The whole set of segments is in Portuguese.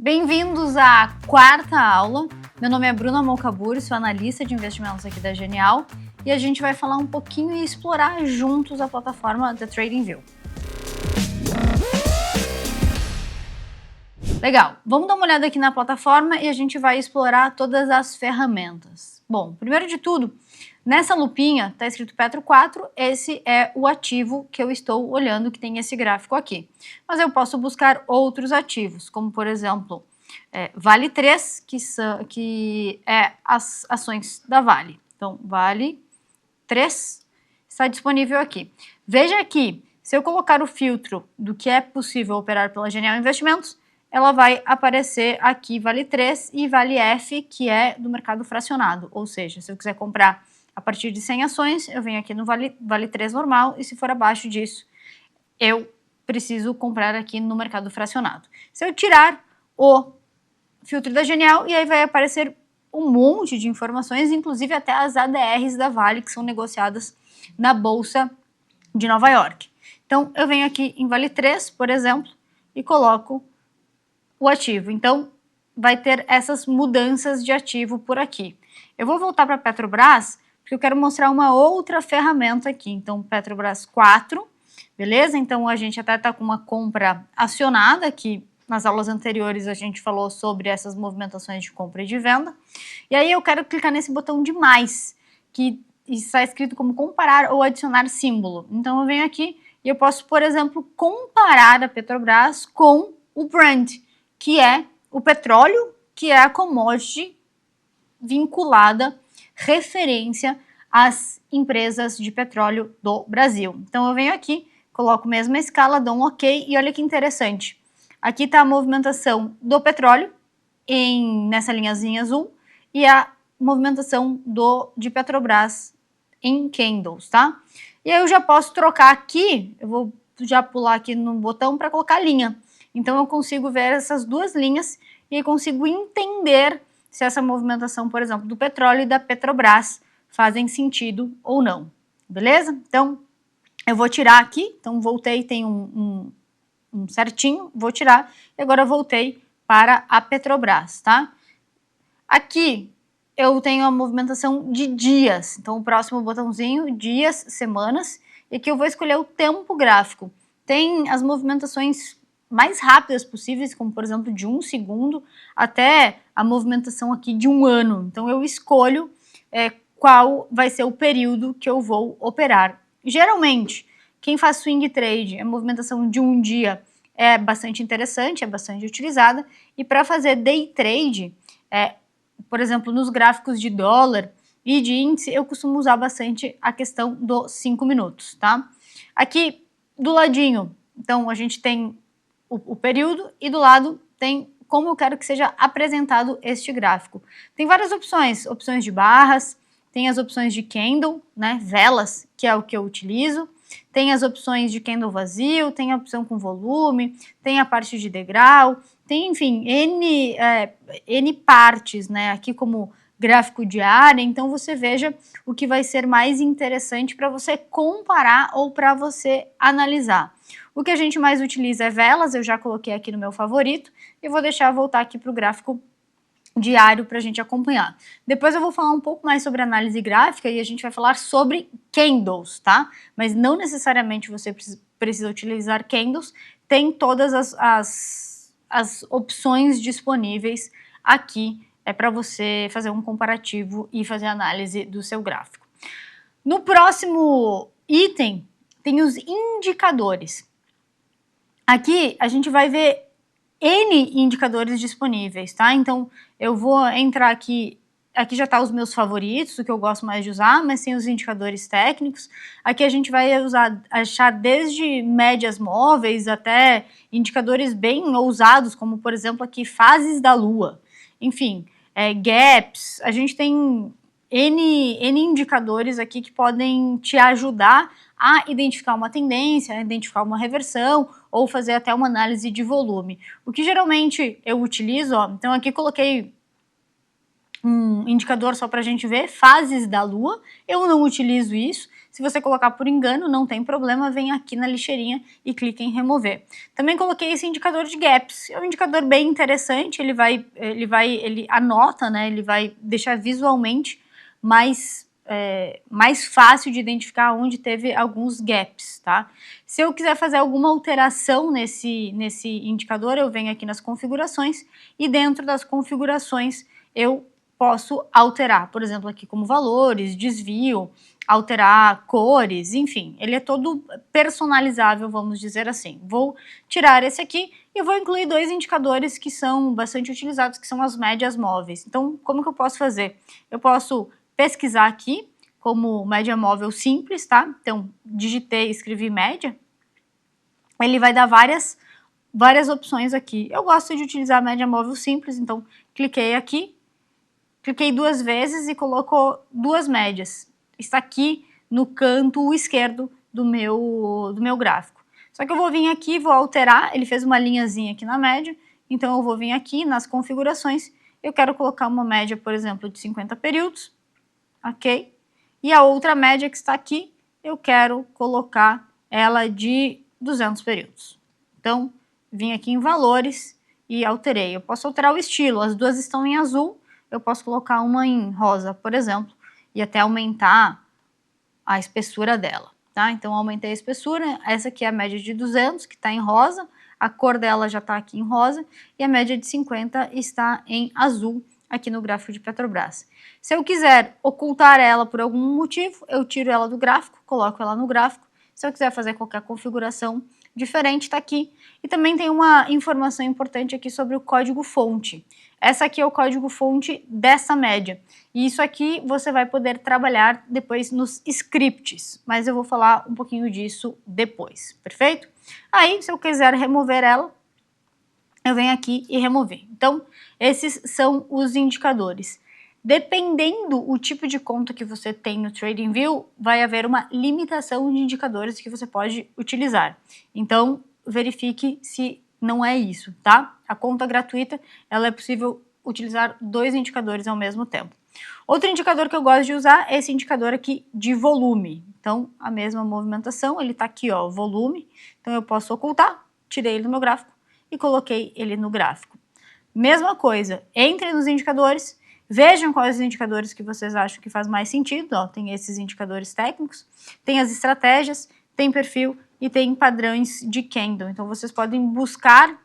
Bem-vindos à quarta aula. Meu nome é Bruna Molcaburi, sou analista de investimentos aqui da Genial e a gente vai falar um pouquinho e explorar juntos a plataforma da TradingView. Legal, vamos dar uma olhada aqui na plataforma e a gente vai explorar todas as ferramentas. Bom, primeiro de tudo, nessa lupinha está escrito Petro 4, esse é o ativo que eu estou olhando, que tem esse gráfico aqui. Mas eu posso buscar outros ativos, como por exemplo, Vale 3, que é as ações da Vale. Então, Vale 3 está disponível aqui. Veja aqui, se eu colocar o filtro do que é possível operar pela Genial Investimentos, ela vai aparecer aqui Vale 3 e Vale F, que é do mercado fracionado. Ou seja, se eu quiser comprar a partir de 100 ações, eu venho aqui no Vale 3 normal, e se for abaixo disso, eu preciso comprar aqui no mercado fracionado. Se eu tirar o filtro da Genial, e aí vai aparecer um monte de informações, inclusive até as ADRs da Vale, que são negociadas na Bolsa de Nova York. Então, eu venho aqui em Vale 3, por exemplo, e coloco o ativo. Então, vai ter essas mudanças de ativo por aqui. Eu vou voltar para Petrobras, porque eu quero mostrar uma outra ferramenta aqui. Então, Petrobras 4, beleza? Então, a gente até está com uma compra acionada, que nas aulas anteriores a gente falou sobre essas movimentações de compra e de venda. E aí eu quero clicar nesse botão de mais, que está escrito como comparar ou adicionar símbolo. Então, eu venho aqui e eu posso, por exemplo, comparar a Petrobras com o Brent, que é o petróleo, que é a commodity vinculada, referência às empresas de petróleo do Brasil. Então eu venho aqui, coloco mesmo a escala, dou um OK e olha que interessante. Aqui está a movimentação do petróleo nessa linhazinha azul e a movimentação de Petrobras em candles, tá? E aí eu já posso trocar aqui, eu vou já pular aqui no botão para colocar a linha. Então eu consigo ver essas duas linhas e consigo entender se essa movimentação, por exemplo, do petróleo e da Petrobras fazem sentido ou não, beleza? Então eu vou tirar aqui, então voltei, tem um certinho, vou tirar e agora eu voltei para a Petrobras, tá? Aqui eu tenho a movimentação de dias, então o próximo botãozinho, dias, semanas, e aqui eu vou escolher o tempo gráfico. Tem as movimentações mais rápidas possíveis, como por exemplo de 1 segundo, até a movimentação aqui de 1 ano. Então eu escolho qual vai ser o período que eu vou operar. Geralmente, quem faz swing trade, a movimentação de um dia é bastante interessante, é bastante utilizada, e para fazer day trade, por exemplo, nos gráficos de dólar e de índice, eu costumo usar bastante a questão dos 5 minutos, tá? Aqui do ladinho, então a gente tem o período e do lado tem como eu quero que seja apresentado este gráfico. Tem várias opções de barras, tem as opções de candle, né, velas, que é o que eu utilizo, tem as opções de candle vazio, tem a opção com volume, tem a parte de degrau, tem, enfim, N partes, né, aqui como gráfico diário, então você veja o que vai ser mais interessante para você comparar ou para você analisar. O que a gente mais utiliza é velas, eu já coloquei aqui no meu favorito, e vou deixar voltar aqui para o gráfico diário para a gente acompanhar. Depois eu vou falar um pouco mais sobre análise gráfica e a gente vai falar sobre candles, tá? Mas não necessariamente você precisa utilizar candles, tem todas as opções disponíveis aqui para você fazer um comparativo e fazer análise do seu gráfico. No próximo item tem os indicadores. Aqui a gente vai ver N indicadores disponíveis, tá? Então eu vou entrar aqui já está os meus favoritos, o que eu gosto mais de usar, mas tem os indicadores técnicos. Aqui a gente vai achar desde médias móveis até indicadores bem ousados, como por exemplo aqui fases da lua. Enfim, gaps, a gente tem N indicadores aqui que podem te ajudar a identificar uma tendência, a identificar uma reversão ou fazer até uma análise de volume. O que geralmente eu utilizo, ó, então aqui coloquei um indicador só para a gente ver, fases da lua, eu não utilizo isso. Se você colocar por engano, não tem problema, vem aqui na lixeirinha e clica em remover. Também coloquei esse indicador de gaps, é um indicador bem interessante, ele anota, né, ele vai deixar visualmente mais fácil de identificar onde teve alguns gaps, tá? Se eu quiser fazer alguma alteração nesse indicador, eu venho aqui nas configurações e dentro das configurações eu posso alterar, por exemplo, aqui como valores, desvio, alterar cores, enfim, ele é todo personalizável, vamos dizer assim. Vou tirar esse aqui e vou incluir dois indicadores que são bastante utilizados, que são as médias móveis. Então, como que eu posso fazer? Eu posso pesquisar aqui como média móvel simples, tá? Então, digitei, escrevi média, ele vai dar várias opções aqui. Eu gosto de utilizar a média móvel simples, então cliquei aqui, cliquei duas vezes e colocou duas médias. Está aqui no canto esquerdo do meu gráfico. Só que eu vou vir aqui, vou alterar, ele fez uma linhazinha aqui na média, então eu vou vir aqui nas configurações, eu quero colocar uma média, por exemplo, de 50 períodos, ok? E a outra média que está aqui, eu quero colocar ela de 200 períodos. Então, vim aqui em valores e alterei. Eu posso alterar o estilo, as duas estão em azul, eu posso colocar uma em rosa, por exemplo, e até aumentar a espessura dela, tá? Então, aumentei a espessura, essa aqui é a média de 200, que está em rosa, a cor dela já está aqui em rosa, e a média de 50 está em azul, aqui no gráfico de Petrobras. Se eu quiser ocultar ela por algum motivo, eu tiro ela do gráfico, coloco ela no gráfico. Se eu quiser fazer qualquer configuração diferente, está aqui. E também tem uma informação importante aqui sobre o código-fonte. Essa aqui é o código-fonte dessa média. E isso aqui você vai poder trabalhar depois nos scripts, mas eu vou falar um pouquinho disso depois, perfeito? Aí, se eu quiser remover ela, eu venho aqui e remover. Então, esses são os indicadores. Dependendo o tipo de conta que você tem no TradingView, vai haver uma limitação de indicadores que você pode utilizar. Então, verifique se não é isso, tá? A conta gratuita, ela é possível utilizar dois indicadores ao mesmo tempo. Outro indicador que eu gosto de usar é esse indicador aqui de volume. Então, a mesma movimentação, ele tá aqui, ó, volume. Então, eu posso ocultar, tirei ele do meu gráfico e coloquei ele no gráfico. Mesma coisa, entrem nos indicadores, vejam quais os indicadores que vocês acham que faz mais sentido, ó, tem esses indicadores técnicos, tem as estratégias, tem perfil e tem padrões de candle. Então vocês podem buscar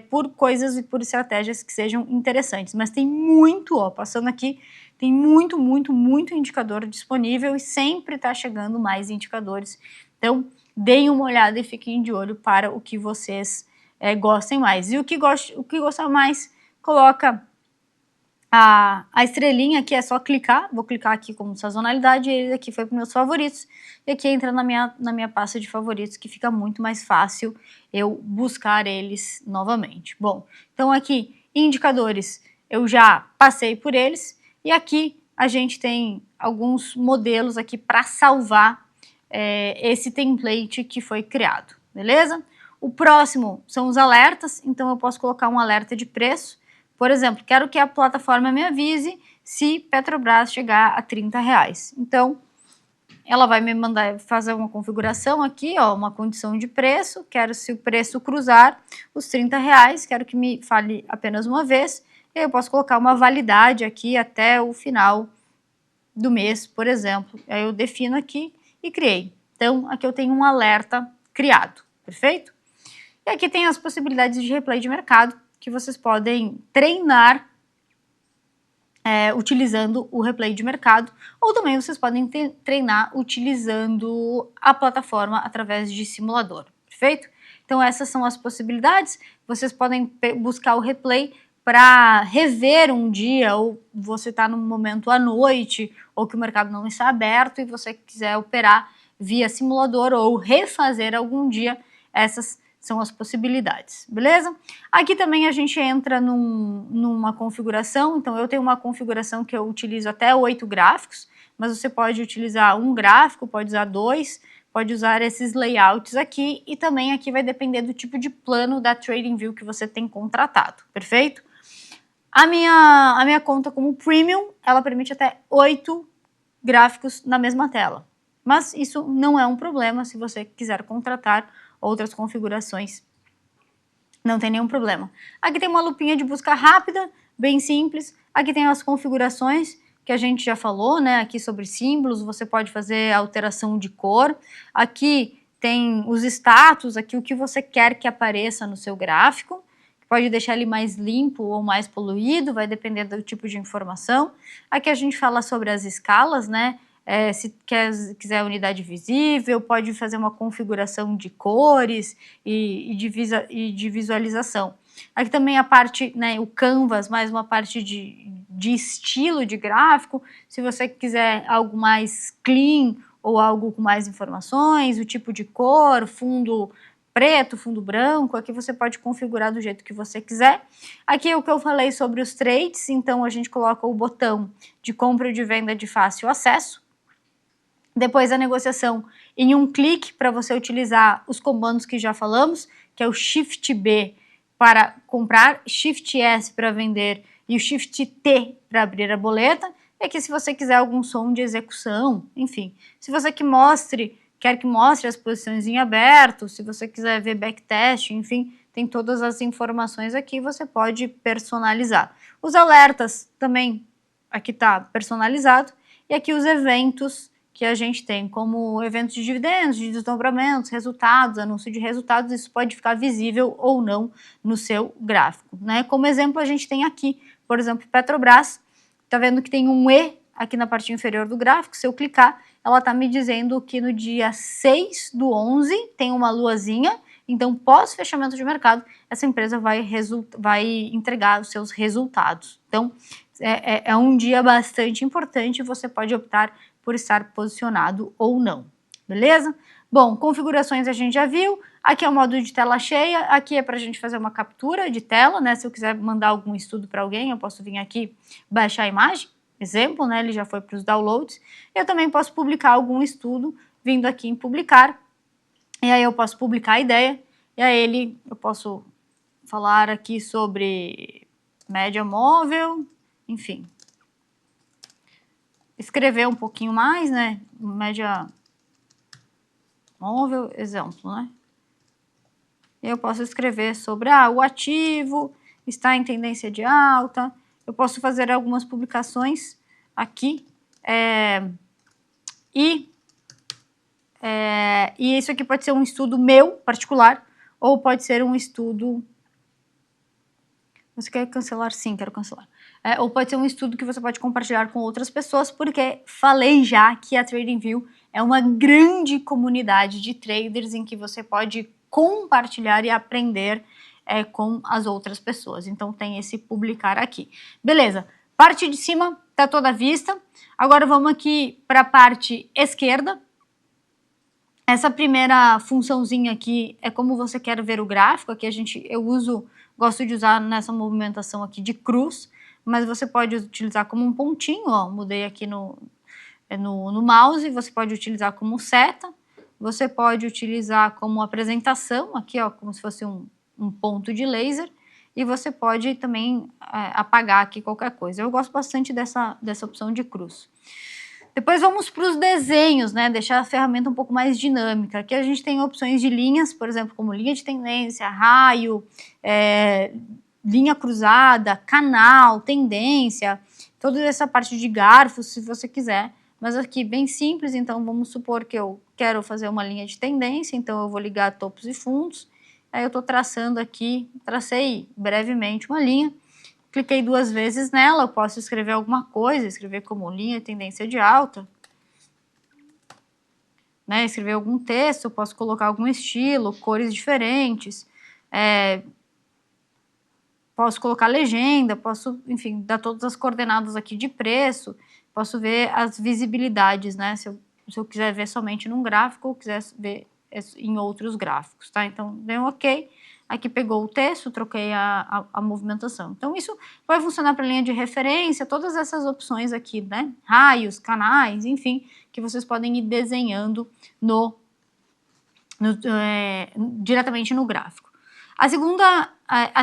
por coisas e por estratégias que sejam interessantes, mas tem muito, ó, passando aqui, tem muito indicador disponível e sempre está chegando mais indicadores. Então deem uma olhada e fiquem de olho para o que vocês gostem mais. E o que gostar mais, coloca a estrelinha aqui, é só clicar, vou clicar aqui como sazonalidade, e ele aqui foi para meus favoritos, e aqui entra na minha pasta de favoritos, que fica muito mais fácil eu buscar eles novamente. Bom, então aqui, indicadores, eu já passei por eles, e aqui a gente tem alguns modelos aqui para salvar esse template que foi criado, beleza? O próximo são os alertas, então eu posso colocar um alerta de preço. Por exemplo, quero que a plataforma me avise se Petrobras chegar a R$30. Então, ela vai me mandar fazer uma configuração aqui, ó, uma condição de preço, quero se o preço cruzar os R$30, quero que me fale apenas uma vez, e aí eu posso colocar uma validade aqui até o final do mês, por exemplo. Aí eu defino aqui e criei. Então, aqui eu tenho um alerta criado, perfeito? E aqui tem as possibilidades de replay de mercado, que vocês podem treinar utilizando o replay de mercado, ou também vocês podem treinar utilizando a plataforma através de simulador, perfeito? Então essas são as possibilidades, vocês podem buscar o replay para rever um dia, ou você está num momento à noite, ou que o mercado não está aberto e você quiser operar via simulador ou refazer algum dia, essas são as possibilidades, beleza? Aqui também a gente entra numa configuração, então eu tenho uma configuração que eu utilizo até 8 gráficos, mas você pode utilizar um gráfico, pode usar 2, pode usar esses layouts aqui, e também aqui vai depender do tipo de plano da TradingView que você tem contratado, perfeito? A minha conta como Premium, ela permite até 8 gráficos na mesma tela. Mas isso não é um problema se você quiser contratar outras configurações. Não tem nenhum problema. Aqui tem uma lupinha de busca rápida, bem simples. Aqui tem as configurações que a gente já falou, né? Aqui sobre símbolos, você pode fazer alteração de cor. Aqui tem os status, aqui o que você quer que apareça no seu gráfico. Pode deixar ele mais limpo ou mais poluído, vai depender do tipo de informação. Aqui a gente fala sobre as escalas, né? Se quiser unidade visível, pode fazer uma configuração de cores e de visualização. Aqui também a parte, né, o canvas, mais uma parte de estilo de gráfico. Se você quiser algo mais clean ou algo com mais informações, o tipo de cor, fundo preto, fundo branco, aqui você pode configurar do jeito que você quiser. Aqui é o que eu falei sobre os trades, então a gente coloca o botão de compra e de venda de fácil acesso. Depois a negociação em um clique para você utilizar os comandos que já falamos, que é o Shift B para comprar, Shift S para vender e o Shift T para abrir a boleta. E aqui se você quiser algum som de execução, enfim, se você quer que mostre as posições em aberto, se você quiser ver backtest, enfim, tem todas as informações aqui, você pode personalizar. Os alertas também, aqui está personalizado, e aqui os eventos que a gente tem, como eventos de dividendos, de desdobramentos, resultados, anúncio de resultados, isso pode ficar visível ou não no seu gráfico, né? Como exemplo, a gente tem aqui, por exemplo, Petrobras, tá vendo que tem um E aqui na parte inferior do gráfico, se eu clicar, ela tá me dizendo que no dia 6/11 tem uma luazinha, então pós fechamento de mercado, essa empresa vai entregar os seus resultados. Então, é um dia bastante importante, você pode optar por estar posicionado ou não, beleza? Bom, configurações a gente já viu, aqui é o modo de tela cheia, aqui é para a gente fazer uma captura de tela, né? Se eu quiser mandar algum estudo para alguém, eu posso vir aqui baixar a imagem, exemplo, né? Ele já foi para os downloads. Eu também posso publicar algum estudo, vindo aqui em publicar, e aí eu posso publicar a ideia, e aí eu posso falar aqui sobre média móvel, enfim. Escrever um pouquinho mais, né? Média móvel, exemplo, né? Eu posso escrever sobre o ativo está em tendência de alta. Eu posso fazer algumas publicações aqui e isso aqui pode ser um estudo meu particular ou pode ser um estudo. Você quer cancelar? Sim, quero cancelar. Ou pode ser um estudo que você pode compartilhar com outras pessoas, porque falei já que a TradingView é uma grande comunidade de traders em que você pode compartilhar e aprender com as outras pessoas. Então tem esse publicar aqui. Beleza, parte de cima está toda vista. Agora vamos aqui para a parte esquerda. Essa primeira funçãozinha aqui é como você quer ver o gráfico. Aqui gosto de usar nessa movimentação aqui de cruz, mas você pode utilizar como um pontinho, ó, mudei aqui no mouse, você pode utilizar como seta, você pode utilizar como apresentação, aqui ó, como se fosse um ponto de laser, e você pode também apagar aqui qualquer coisa. Eu gosto bastante dessa opção de cruz. Depois vamos para os desenhos, né? Deixar a ferramenta um pouco mais dinâmica. Aqui a gente tem opções de linhas, por exemplo, como linha de tendência, raio, linha cruzada, canal, tendência, toda essa parte de garfos, se você quiser. Mas aqui bem simples, então vamos supor que eu quero fazer uma linha de tendência, então eu vou ligar topos e fundos. Aí eu estou traçando aqui, tracei brevemente uma linha. Cliquei 2 vezes nela, eu posso escrever alguma coisa, escrever como linha de tendência de alta, né? Escrever algum texto, eu posso colocar algum estilo, cores diferentes, posso colocar legenda, posso, enfim, dar todas as coordenadas aqui de preço, posso ver as visibilidades, né? Se eu quiser ver somente num gráfico ou quiser ver em outros gráficos, tá? Então, dei um OK. Aqui pegou o texto, troquei a movimentação. Então, isso vai funcionar para linha de referência, todas essas opções aqui, né? Raios, canais, enfim, que vocês podem ir desenhando diretamente no gráfico. A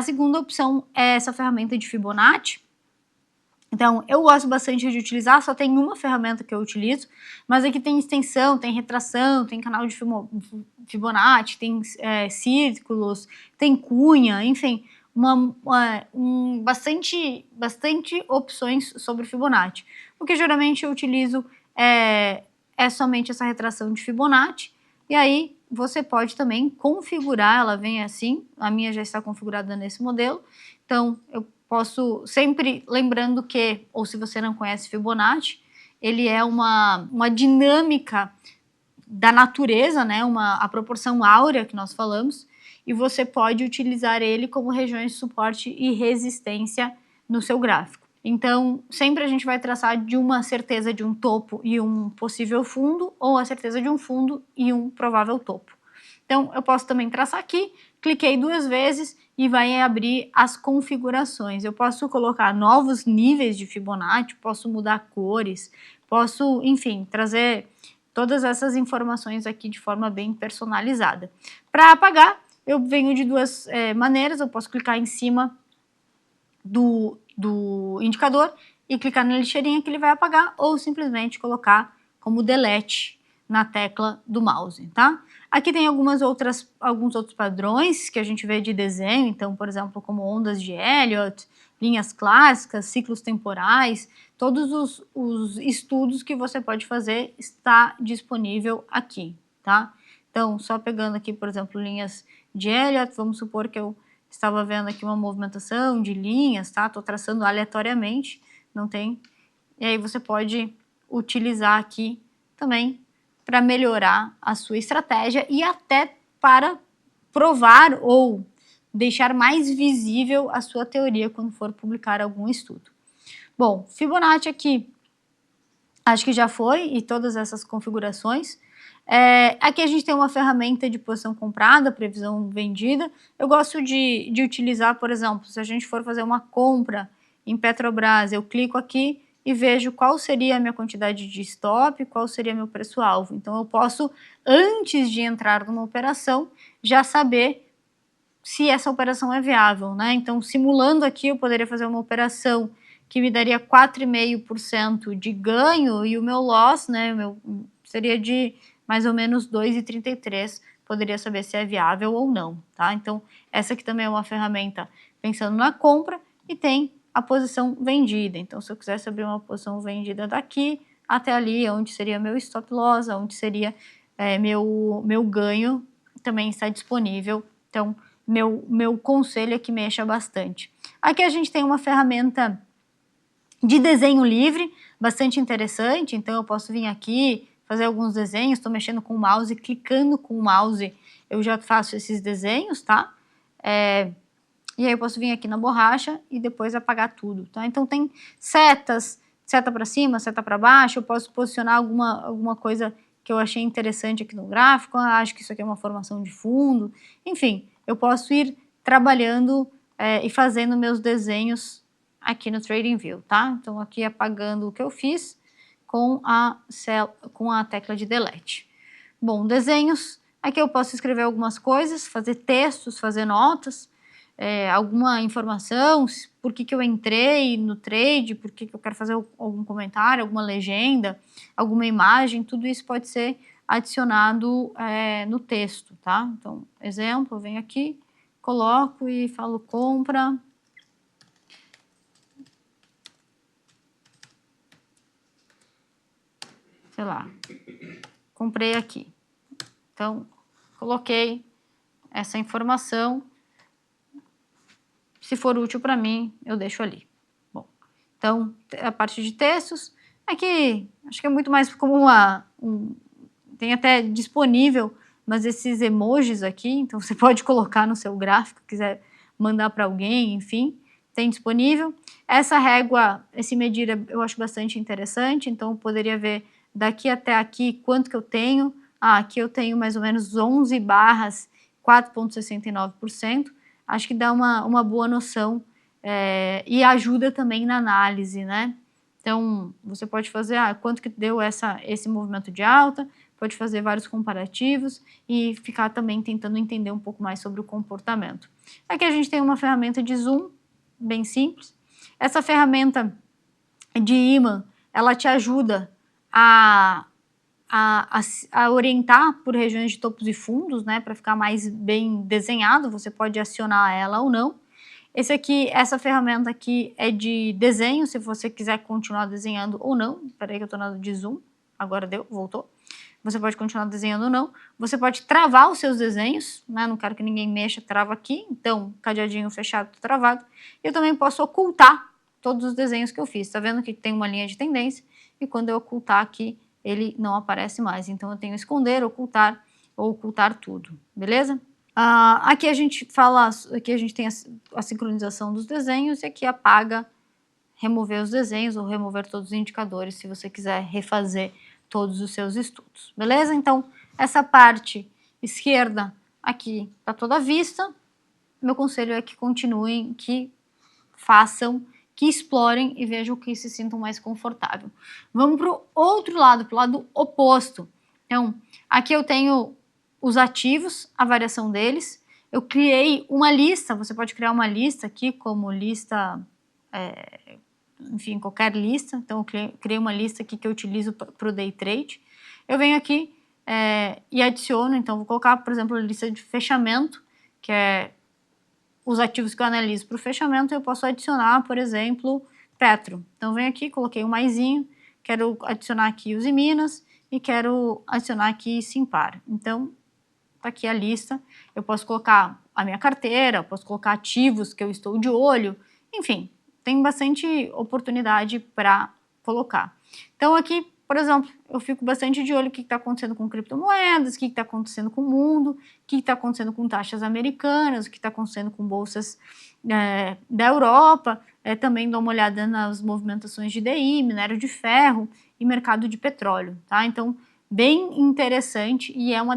segunda opção é essa ferramenta de Fibonacci. Então, eu gosto bastante de utilizar, só tem uma ferramenta que eu utilizo, mas aqui tem extensão, tem retração, tem canal de Fibonacci, tem círculos, tem cunha, enfim, bastante opções sobre Fibonacci. O que geralmente eu utilizo é somente essa retração de Fibonacci, e aí você pode também configurar, ela vem assim, a minha já está configurada nesse modelo, então eu posso, sempre lembrando que, ou se você não conhece Fibonacci, ele é uma dinâmica da natureza, né, a proporção áurea que nós falamos, e você pode utilizar ele como regiões de suporte e resistência no seu gráfico. Então, sempre a gente vai traçar de uma certeza de um topo e um possível fundo, ou a certeza de um fundo e um provável topo. Então, eu posso também traçar aqui, cliquei 2 vezes e vai abrir as configurações. Eu posso colocar novos níveis de Fibonacci, posso mudar cores, posso, enfim, trazer todas essas informações aqui de forma bem personalizada. Para apagar, eu venho de 2 maneiras, eu posso clicar em cima do indicador e clicar na lixeirinha que ele vai apagar, ou simplesmente colocar como delete na tecla do mouse, tá? Aqui tem alguns outros padrões que a gente vê de desenho, então, por exemplo, como ondas de Elliott, linhas clássicas, ciclos temporais, todos os estudos que você pode fazer está disponível aqui, tá? Então, só pegando aqui, por exemplo, linhas de Elliott, vamos supor que eu estava vendo aqui uma movimentação de linhas, tá? Estou traçando aleatoriamente, não tem. E aí você pode utilizar aqui também para melhorar a sua estratégia e até para provar ou deixar mais visível a sua teoria quando for publicar algum estudo. Bom, Fibonacci aqui, acho que já foi, e todas essas configurações. Aqui a gente tem uma ferramenta de posição comprada, previsão vendida. Eu gosto de utilizar, por exemplo, se a gente for fazer uma compra em Petrobras, eu clico aqui e vejo qual seria a minha quantidade de stop, qual seria meu preço-alvo. Então eu posso, antes de entrar numa operação, já saber se essa operação é viável, né? Então, simulando aqui, eu poderia fazer uma operação que me daria 4,5% de ganho e o meu loss, né, seria de mais ou menos 2,33, poderia saber se é viável ou não, tá? Então, essa aqui também é uma ferramenta pensando na compra e tem a posição vendida. Então, se eu quisesse abrir uma posição vendida daqui até ali, onde seria meu stop loss, onde seria meu ganho, também está disponível. Então, meu conselho é que mexa bastante. Aqui a gente tem uma ferramenta de desenho livre, bastante interessante, então eu posso vir aqui, fazer alguns desenhos, estou mexendo com o mouse, clicando com o mouse, eu já faço esses desenhos, tá? E aí eu posso vir aqui na borracha e depois apagar tudo, tá? Então tem setas, seta para cima, seta para baixo, eu posso posicionar alguma coisa que eu achei interessante aqui no gráfico, acho que isso aqui é uma formação de fundo, enfim, eu posso ir trabalhando e fazendo meus desenhos aqui no TradingView, tá? Então aqui apagando o que eu fiz com a tecla de delete. Bom, desenhos, aqui eu posso escrever algumas coisas, fazer textos, fazer notas, alguma informação, por que eu entrei no trade, por que eu quero fazer algum comentário, alguma legenda, alguma imagem, tudo isso pode ser adicionado no texto, tá? Então, exemplo, eu venho aqui, coloco e falo compra. Sei lá, comprei aqui. Então, coloquei essa informação. Se for útil para mim, eu deixo ali. Bom, então, a parte de textos, aqui, acho que é muito mais como tem até disponível, mas esses emojis aqui, então você pode colocar no seu gráfico, quiser mandar para alguém, enfim, tem disponível. Essa régua, esse medir, eu acho bastante interessante, então eu poderia ver daqui até aqui quanto que eu tenho. Aqui eu tenho mais ou menos 11 barras, 4,69%. Acho que dá uma boa noção e ajuda também na análise, né? Então, você pode fazer quanto que deu esse movimento de alta, pode fazer vários comparativos e ficar também tentando entender um pouco mais sobre o comportamento. Aqui a gente tem uma ferramenta de zoom, bem simples. Essa ferramenta de imã, ela te ajuda a orientar por regiões de topos e fundos, né, para ficar mais bem desenhado. Você pode acionar ela ou não. Essa ferramenta aqui é de desenho, se você quiser continuar desenhando ou não. Espera aí que eu estou na de zoom, agora deu, voltou. Você pode continuar desenhando ou não. Você pode travar os seus desenhos, né, não quero que ninguém mexa, trava aqui, então cadeadinho fechado, travado. Eu também posso ocultar todos os desenhos que eu fiz, tá vendo que tem uma linha de tendência, e quando eu ocultar aqui, ele não aparece mais. Então eu tenho esconder, ocultar ou ocultar tudo, beleza? Aqui a gente fala, aqui a gente tem a sincronização dos desenhos, e aqui apaga, remover os desenhos ou remover todos os indicadores se você quiser refazer todos os seus estudos, beleza? Então essa parte esquerda aqui está toda à vista. Meu conselho é que continuem, que façam, que explorem e vejam que se sintam mais confortável. Vamos para o outro lado, para o lado oposto. Então, aqui eu tenho os ativos, a variação deles. Eu criei uma lista, você pode criar uma lista aqui, como lista, enfim, qualquer lista. Então, eu criei uma lista aqui que eu utilizo para o day trade. Eu venho aqui e adiciono, então vou colocar, por exemplo, a lista de fechamento, que é os ativos que eu analiso para o fechamento. Eu posso adicionar, por exemplo, Petro. Então, venho aqui, coloquei um maisinho, quero adicionar aqui os Minas e quero adicionar aqui Simpar. Então, tá aqui a lista. Eu posso colocar a minha carteira, posso colocar ativos que eu estou de olho, enfim, tem bastante oportunidade para colocar. Então, aqui, por exemplo, eu fico bastante de olho o que está acontecendo com criptomoedas, o que está acontecendo com o mundo, o que está acontecendo com taxas americanas, o que está acontecendo com bolsas da Europa. Também dou uma olhada nas movimentações de DI, minério de ferro e mercado de petróleo, tá? Então, bem interessante, e é um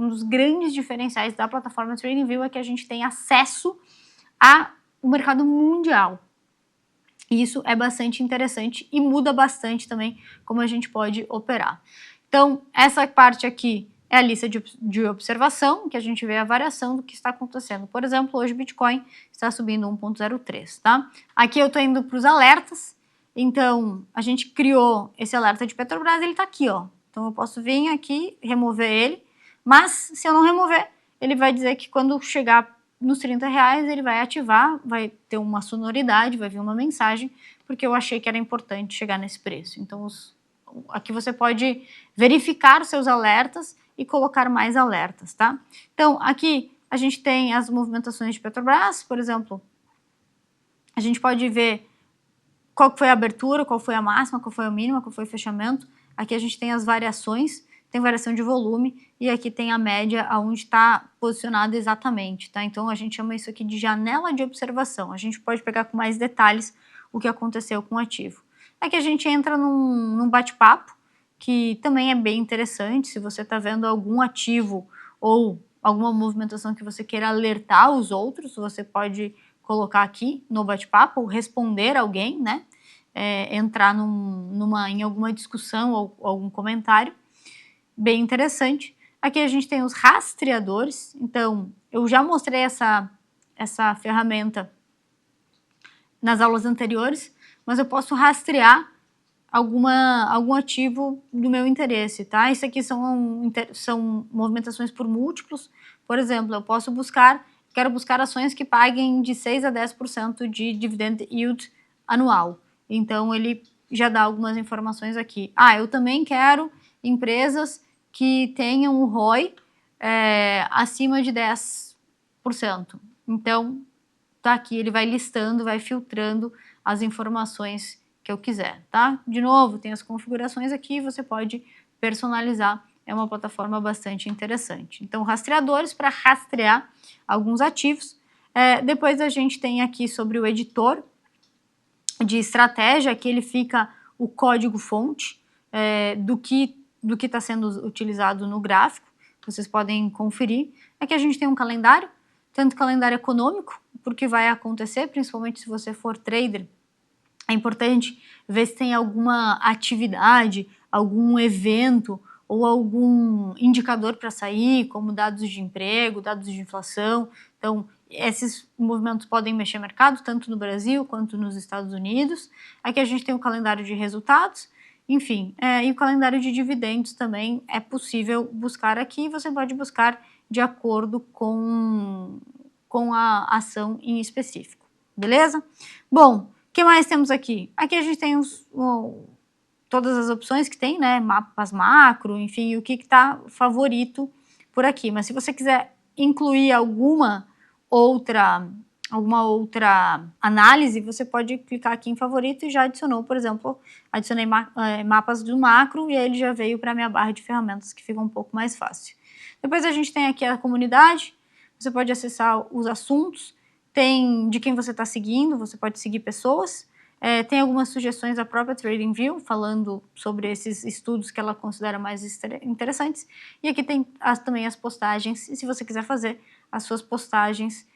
dos grandes diferenciais da plataforma TradingView é que a gente tem acesso ao mercado mundial. E isso é bastante interessante e muda bastante também como a gente pode operar. Então, essa parte aqui é a lista de observação, que a gente vê a variação do que está acontecendo. Por exemplo, hoje o Bitcoin está subindo 1,03, tá? Aqui eu estou indo para os alertas. Então, a gente criou esse alerta de Petrobras, ele está aqui, ó. Então, eu posso vir aqui, remover ele, mas se eu não remover, ele vai dizer que quando chegar nos R$30, ele vai ativar, vai ter uma sonoridade, vai vir uma mensagem, porque eu achei que era importante chegar nesse preço. Então, aqui você pode verificar os seus alertas e colocar mais alertas, tá? Então, aqui a gente tem as movimentações de Petrobras, por exemplo, a gente pode ver qual foi a abertura, qual foi a máxima, qual foi a mínima, qual foi o fechamento. Aqui a gente tem as variações, tem variação de volume, e aqui tem a média aonde está posicionado exatamente, tá? Então a gente chama isso aqui de janela de observação. A gente pode pegar com mais detalhes o que aconteceu com o ativo. Aqui a gente entra num bate-papo, que também é bem interessante. Se você está vendo algum ativo ou alguma movimentação que você queira alertar os outros, você pode colocar aqui no bate-papo, responder alguém, né? Entrar em alguma discussão ou algum comentário. Bem interessante. Aqui a gente tem os rastreadores. Então, eu já mostrei essa ferramenta nas aulas anteriores, mas eu posso rastrear algum ativo do meu interesse, tá? Isso aqui são movimentações por múltiplos. Por exemplo, eu posso quero buscar ações que paguem de 6 a 10% de dividend yield anual. Então, ele já dá algumas informações aqui. Eu também quero empresas que tenham um ROI acima de 10%. Então, tá aqui, ele vai listando, vai filtrando as informações que eu quiser, tá? De novo, tem as configurações aqui, você pode personalizar, é uma plataforma bastante interessante. Então, rastreadores para rastrear alguns ativos. Depois a gente tem aqui sobre o editor de estratégia, que ele fica o código-fonte do que está sendo utilizado no gráfico, vocês podem conferir. Aqui a gente tem um calendário, tanto calendário econômico, porque vai acontecer, principalmente se você for trader. É importante ver se tem alguma atividade, algum evento ou algum indicador para sair, como dados de emprego, dados de inflação. Então, esses movimentos podem mexer mercado, tanto no Brasil quanto nos Estados Unidos. Aqui a gente tem o calendário de resultados, enfim, e o calendário de dividendos também é possível buscar aqui. Você pode buscar de acordo com a ação em específico, beleza? Bom, o que mais temos aqui? Aqui a gente tem todas as opções que tem, né? Mapas macro, enfim, o que está favorito por aqui. Mas se você quiser incluir alguma outra análise, você pode clicar aqui em favorito e já adicionou, por exemplo, adicionei mapas do macro e aí ele já veio para a minha barra de ferramentas, que fica um pouco mais fácil. Depois a gente tem aqui a comunidade, você pode acessar os assuntos, tem de quem você está seguindo, você pode seguir pessoas, tem algumas sugestões da própria TradingView, falando sobre esses estudos que ela considera mais interessantes, e aqui tem também as postagens, e se você quiser fazer as suas postagens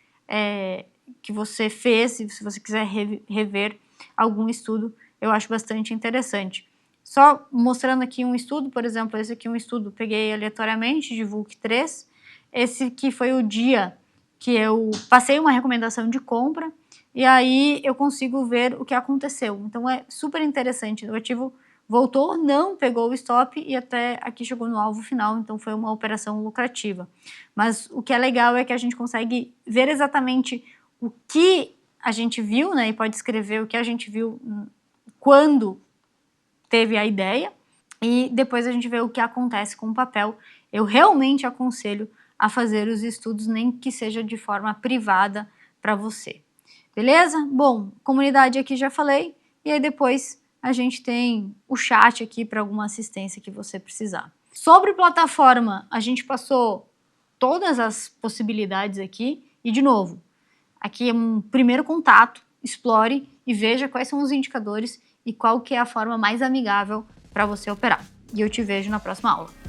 que você fez, se você quiser rever algum estudo, eu acho bastante interessante. Só mostrando aqui um estudo, por exemplo, esse aqui é um estudo, peguei aleatoriamente de VUC 3, esse aqui foi o dia que eu passei uma recomendação de compra, e aí eu consigo ver o que aconteceu. Então é super interessante, o ativo voltou, não pegou o stop e até aqui chegou no alvo final, então foi uma operação lucrativa. Mas o que é legal é que a gente consegue ver exatamente o que a gente viu, né, e pode escrever o que a gente viu quando teve a ideia, e depois a gente vê o que acontece com o papel. Eu realmente aconselho a fazer os estudos, nem que seja de forma privada para você. Beleza? Bom, comunidade aqui já falei, e aí depois a gente tem o chat aqui para alguma assistência que você precisar. Sobre plataforma, a gente passou todas as possibilidades aqui, e de novo, aqui é um primeiro contato, explore e veja quais são os indicadores e qual que é a forma mais amigável para você operar. E eu te vejo na próxima aula.